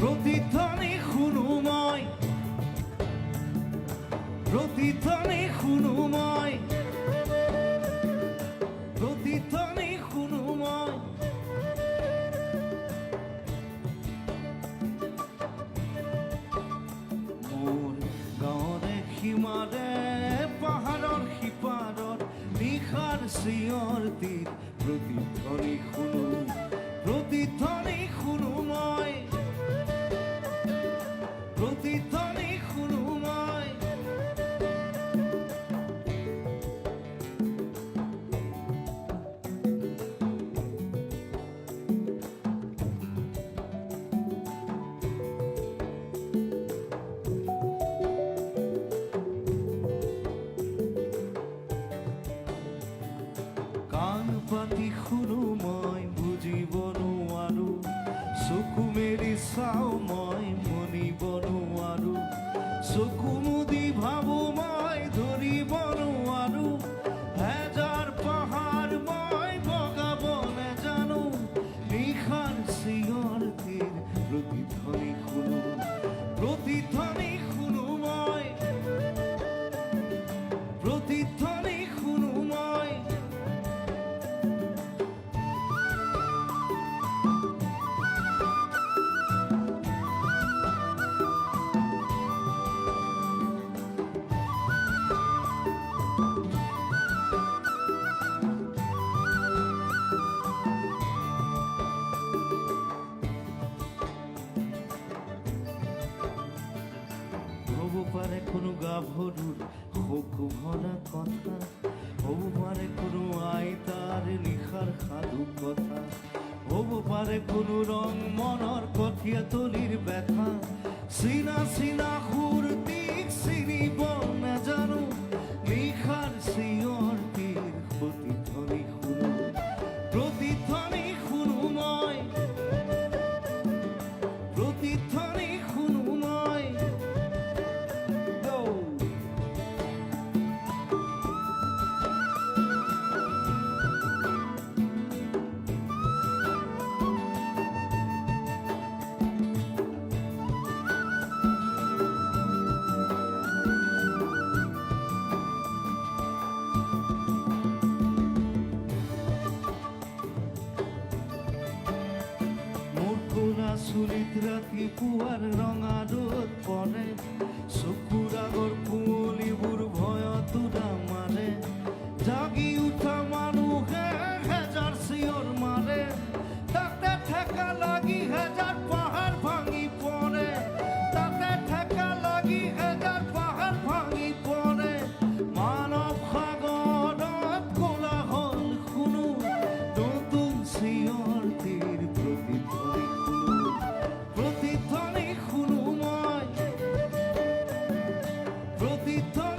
প্ৰতিধ্বনি খুনুময়, প্ৰতিধ্বনি খুনুময়, প্ৰতিধ্বনি খুনুময়। মোৰ গাঁৱৰে সীমাৰে পাহাৰৰ সিপাৰত নিশাৰ চিঞৰ তীৰ প্ৰতিধ্বনি শুনো, প্ৰতিধ্বনি শুনো মই, প্ৰতিধ্বনি শুনো মই। কাণ পাতি শুনো মই বুজিব নোৱাৰো, চকু মেলি চাওঁ মই মনিব নোৱাৰো, চকু মুদি ভাবো মই ধৰিব নোৱাৰো। হেজাৰ পাহাৰ মই বগাব নেজানো, নিশাৰ চিঞৰ তীৰ প্ৰতিধ্বনি শুনো, প্ৰতিধ্বনি শুনো মই, প্ৰতিধ্বনি শুনো মই। হব পাৰে কোনো গাভৰুৰ শোক ভৰা কথা, হব পাৰে কোনো আইতাৰ নিশাৰ সাধু কথা, হব পাৰে কোনো ৰং মনৰ কঠীয়া তলিৰ ব্যথা। চিনা চিনা সুৰটিক চিনিব নাজানো, নিশাৰ চিঞৰ তীৰ প্ৰতিধ্বনি শুনো, প্ৰতিধ্বনি শুনো মই, প্ৰতিধ্বনি শুনো মই। চুলিত ৰাতিপুৱাৰ ৰঙা ৰ'দ পৰে, চকুৰ আগৰ কুঁৱলীবোৰ ভয়ত উদা মাৰে, জাগি উঠা মানুহে হেজাৰ চিঞৰ মাৰে, তাতে ঠেকা লাগি হেজাৰ পাহাৰ ভাঙি পৰে, তাতে ঠেকা লাগি হেজাৰ পাহাৰ ভাঙি পৰে। মানৱ সাগৰত কোলাহল শুনো, নতুন চিঞৰ তীৰ প্ৰতিধ্বনি শুনো, প্ৰতিধ্বনি শুনো মই, প্ৰতিধ্বনি